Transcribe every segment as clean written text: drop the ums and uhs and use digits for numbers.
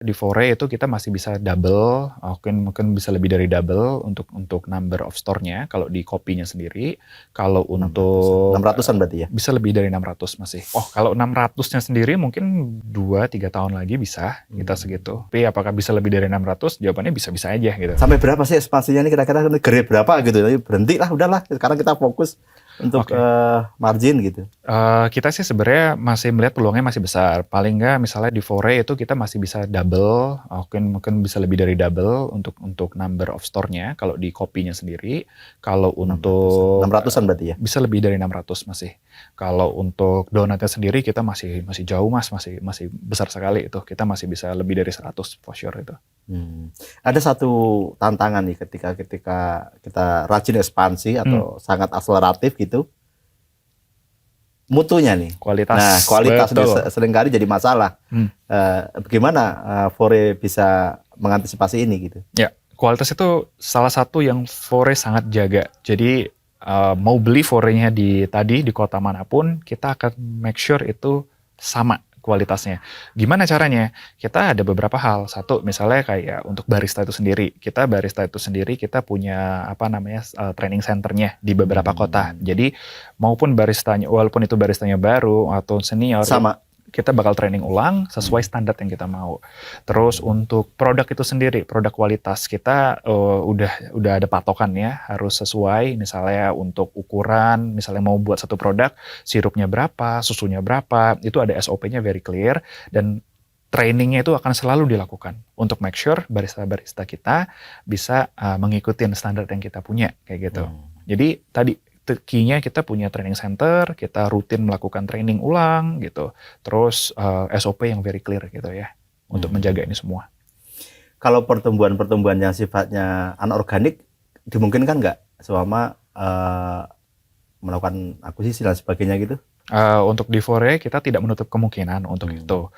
Di Fore itu kita masih bisa double, mungkin bisa lebih dari double untuk number of store-nya kalau di kopinya sendiri. Kalau 600-an. untuk 600-an berarti ya? bisa lebih dari 600 masih. Oh, kalau 600-nya sendiri mungkin 2-3 tahun lagi bisa kita segitu. Tapi apakah bisa lebih dari 600? Jawabannya bisa-bisa aja gitu. Sampai berapa sih ekspansinya ini kira-kira grade berapa gitu? Jadi berhenti lah, udahlah. Sekarang kita fokus untuk Oke. margin gitu. Kita sih sebenarnya masih melihat peluangnya masih besar. Paling nggak misalnya di Fore itu kita masih bisa double, mungkin bisa lebih dari double untuk number of store-nya kalau di kopinya sendiri. Kalau 600-an. untuk 600-an berarti ya? bisa lebih dari 600 masih. Kalau untuk donatnya sendiri kita masih jauh Mas, masih besar sekali itu. Kita masih bisa lebih dari 100 for sure itu. Ada satu tantangan nih ketika kita rajin ekspansi atau sangat akseleratif gitu, mutunya nih. Kualitas. Nah, kualitas ini Betul. seringkali jadi masalah. Bagaimana Fore bisa mengantisipasi ini gitu? Ya, kualitas itu salah satu yang Fore sangat jaga. Jadi mau beli Forenya di kota manapun, kita akan make sure itu sama kualitasnya. Gimana caranya? Kita ada beberapa hal. Satu, misalnya kayak untuk barista itu sendiri. Kita punya training centernya di beberapa kota. Jadi maupun baristanya, walaupun itu baristanya baru atau senior, Sama. kita bakal training ulang sesuai standar yang kita mau. Terus untuk produk itu sendiri, produk kualitas kita udah ada patokannya, harus sesuai. Misalnya untuk ukuran, misalnya mau buat satu produk, sirupnya berapa, susunya berapa, itu ada SOP-nya very clear, dan trainingnya itu akan selalu dilakukan untuk make sure barista-barista kita bisa mengikuti standar yang kita punya, kayak gitu. Jadi tadi key-nya kita punya training center, kita rutin melakukan training ulang gitu. Terus SOP yang very clear gitu ya untuk menjaga ini semua. Kalau pertumbuhan yang sifatnya anorganik dimungkinkan nggak selama melakukan akuisisi dan sebagainya gitu? Untuk di Fore kita tidak menutup kemungkinan untuk itu.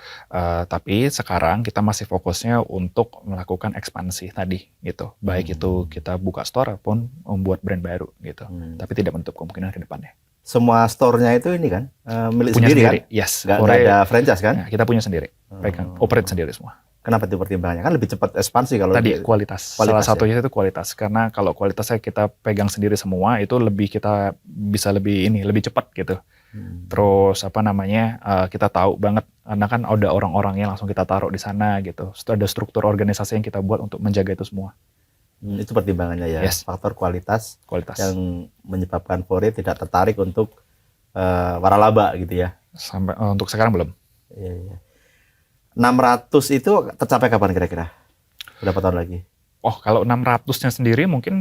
Tapi sekarang kita masih fokusnya untuk melakukan ekspansi tadi gitu. Baik itu kita buka store ataupun membuat brand baru gitu. Tapi tidak menutup kemungkinan ke depannya. Semua store-nya itu ini kan milik Punya sendiri sendiri, kan? yes. Nggak Fore, ada franchise kan? ya, kita punya sendiri. Mereka operate sendiri semua. Kenapa itu pertimbangannya? Kan lebih cepat ekspansi kalau Tadi kualitas. Salah ya? satunya itu kualitas. Karena kalau kualitasnya kita pegang sendiri semua, itu kita bisa lebih cepat gitu. Terus kita tahu banget, karena kan ada orang-orangnya langsung kita taruh di sana gitu. Ada struktur organisasi yang kita buat untuk menjaga itu semua. Itu pertimbangannya ya, Yes. faktor kualitas yang Yang menyebabkan Fore tidak tertarik untuk waralaba gitu ya. sampai untuk sekarang belum. Iya. 600 itu tercapai kapan kira-kira? Berapa tahun lagi? Oh, kalau 600-nya sendiri mungkin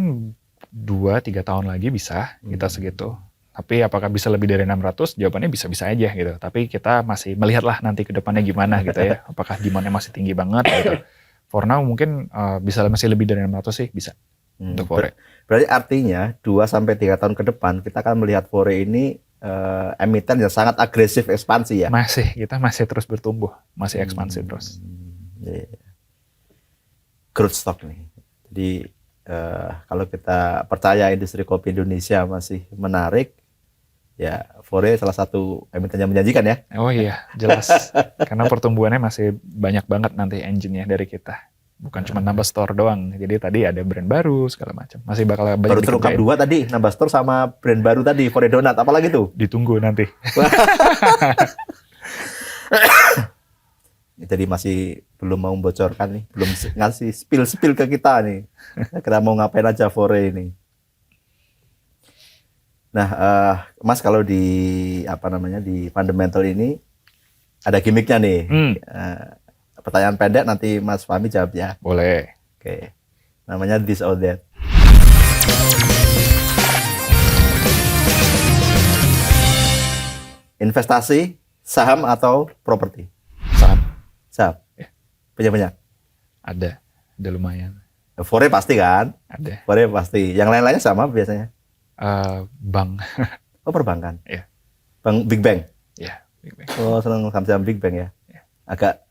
2-3 tahun lagi bisa kita segitu. Tapi apakah bisa lebih dari 600? Jawabannya bisa-bisa aja gitu. Tapi kita masih melihatlah nanti ke depannya gimana gitu ya. Apakah demand-nya masih tinggi banget gitu. For now mungkin masih lebih dari 600 sih bisa untuk Fore. Berarti artinya 2-3 tahun ke depan kita akan melihat Fore ini emiten yang sangat agresif ekspansi ya. Kita masih terus bertumbuh, masih ekspansi terus. Growth stock nih. Jadi kalau kita percaya industri kopi Indonesia masih menarik, ya Fore salah satu emiten yang menjanjikan ya. Oh iya, jelas. Karena pertumbuhannya masih banyak banget nanti engine-nya dari kita. Bukan cuma nambah store doang. Jadi tadi ada brand baru segala macam. Masih bakal banyak Baru terungkap 2 tadi, nambah store sama brand baru tadi, Fore Donat. Apalagi tuh? Ditunggu nanti. Jadi masih belum mau membocorkan nih, belum ngasih spill ke kita nih. Kira mau ngapain aja Fore ini. Nah, Mas kalau di di fundamental ini ada gimmicknya nih. Pertanyaan pendek nanti Mas Fahmi jawab ya. Boleh. Oke. Namanya this or that. Investasi, saham atau properti? Saham. Ya. Punya. Ada lumayan. Fore pasti kan? Ada. Fore pasti. Yang lain-lainnya sama biasanya? Bank. Oh, perbankan. Iya. Bank Big Bang. Iya, Big Bang. Oh, senang saham Big Bang ya. Iya.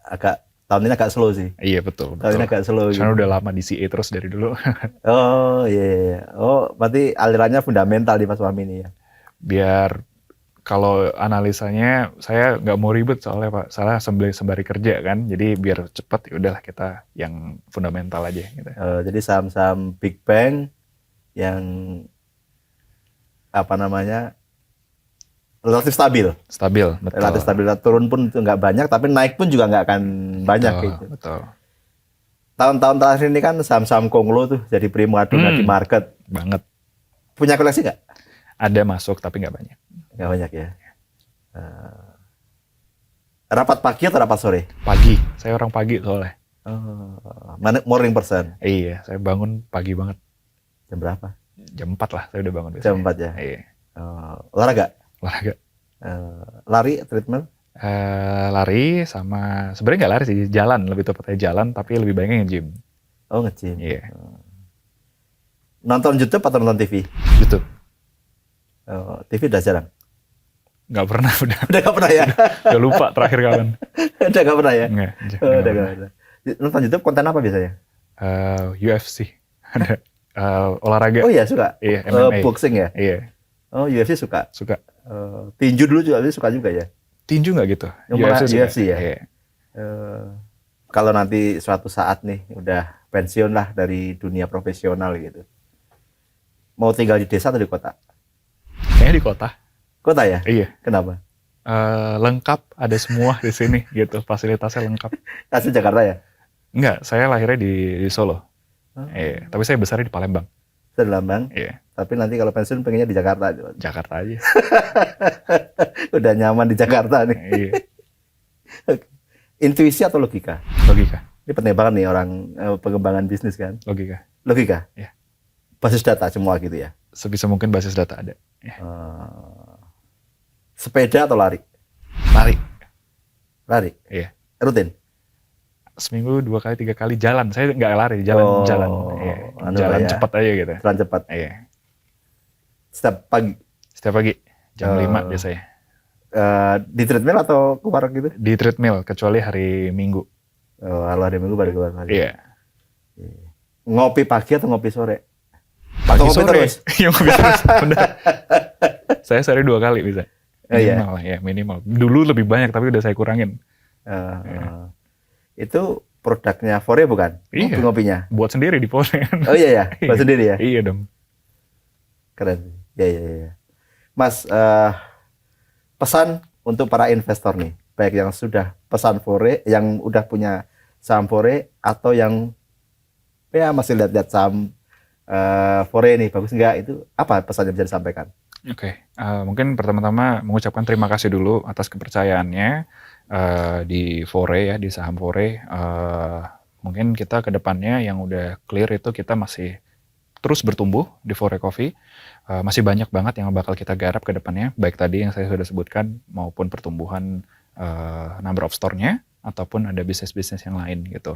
Agak tahun ini agak slow sih. Iya, betul. Tahun ini agak slow. Karena udah lama di CA terus dari dulu. Oh, iya. Oh, berarti alirannya fundamental di Mas Fahmi ini ya. Biar Kalau analisanya saya nggak mau ribet soalnya Pak, salah sembari kerja kan, jadi biar cepet ya udahlah kita yang fundamental aja gitu. Jadi saham-saham Big Bang yang apa namanya relatif stabil, Stabil, betul. relatif stabil. Turun pun itu nggak banyak, tapi naik pun juga nggak akan banyak Betul, gitu. betul. Tahun-tahun terakhir ini kan saham-saham Konglo tuh jadi primadona di market. Banget. Punya koleksi nggak? Ada masuk tapi nggak banyak. Nggak banyak ya. Rapat pagi atau rapat sore? Pagi, saya orang pagi soalnya. Morning person. Iya, saya bangun pagi banget. Jam berapa? Jam 4 lah saya udah bangun biasanya. Jam 4 ya. Iya, Olahraga? olahraga. Lari, treadmill? Lari sama, sebenarnya nggak lari sih, jalan, lebih tepatnya jalan, tapi lebih banyaknya nge-gym. Oh, nge-gym. Iya, Nonton YouTube atau nonton TV? YouTube. TV udah jarang. Nggak pernah, udah Udah gak pernah ya? udah lupa terakhir kapan. Udah gak pernah ya? Nggak, Udah nggak gak pernah. Nonton YouTube konten apa biasanya? UFC, ada olahraga. Oh iya, suka? Iya, MMA. Boxing ya? Iya, Oh, UFC suka? suka. Tinju dulu juga suka juga ya? Tinju nggak gitu? Yang mana suka. UFC ya? Iya. Kalau nanti suatu saat nih udah pensiun lah dari dunia profesional gitu, mau tinggal di desa atau di kota? Kayaknya di kota. Kota ya? Iya. Kenapa? Lengkap, ada semua di sini gitu, fasilitasnya lengkap. Asli Jakarta ya? Enggak, saya lahirnya di Solo. Iya, tapi saya besarnya di Palembang. Saya di Lambang. Iya, Tapi nanti kalau pensiun pengennya di Jakarta. Jakarta aja. Udah nyaman di Jakarta nih. Iya, Intuisi atau logika? logika, Ini penting banget nih orang pengembangan bisnis kan. logika. Logika? Iya. Basis data semua gitu ya? Sebisa mungkin basis data ada. Iya. Sepeda atau lari? Lari. Lari? Iya. Rutin? Seminggu 2 kali 3 kali jalan. Saya nggak lari, jalan-jalan. Iya. Jalan ya. cepat aja gitu. Jalan cepat? Iya. Setiap pagi? Setiap pagi jam 5 biasanya. Di treadmill atau keluar gitu? Di treadmill kecuali hari Minggu. Kalau hari Minggu baru keluar lagi. Iya. Ngopi pagi atau ngopi sore? Pagi Atau ngopi sore. terus? Iya, ngopi terus. Benar. Saya sehari 2 kali bisa. Iya. Minimal lah ya, minimal. Dulu lebih banyak tapi udah saya kurangin. Itu produknya Fore bukan? Iya. Ngopi-ngopinya? Buat sendiri di pos. Oh iya ya, buat sendiri ya? Iya dong. Keren. Ya. Mas, pesan untuk para investor nih, baik yang sudah pesan Fore, yang udah punya saham Fore, atau yang ya masih lihat-lihat saham Fore nih, bagus nggak? Itu apa pesan yang bisa disampaikan? Oke, mungkin pertama-tama mengucapkan terima kasih dulu atas kepercayaannya di Fore ya, di saham Fore. Mungkin kita ke depannya yang udah clear itu kita masih terus bertumbuh di Fore Coffee. Masih banyak banget yang bakal kita garap ke depannya, baik tadi yang saya sudah sebutkan maupun pertumbuhan number of store-nya ataupun ada bisnis-bisnis yang lain gitu.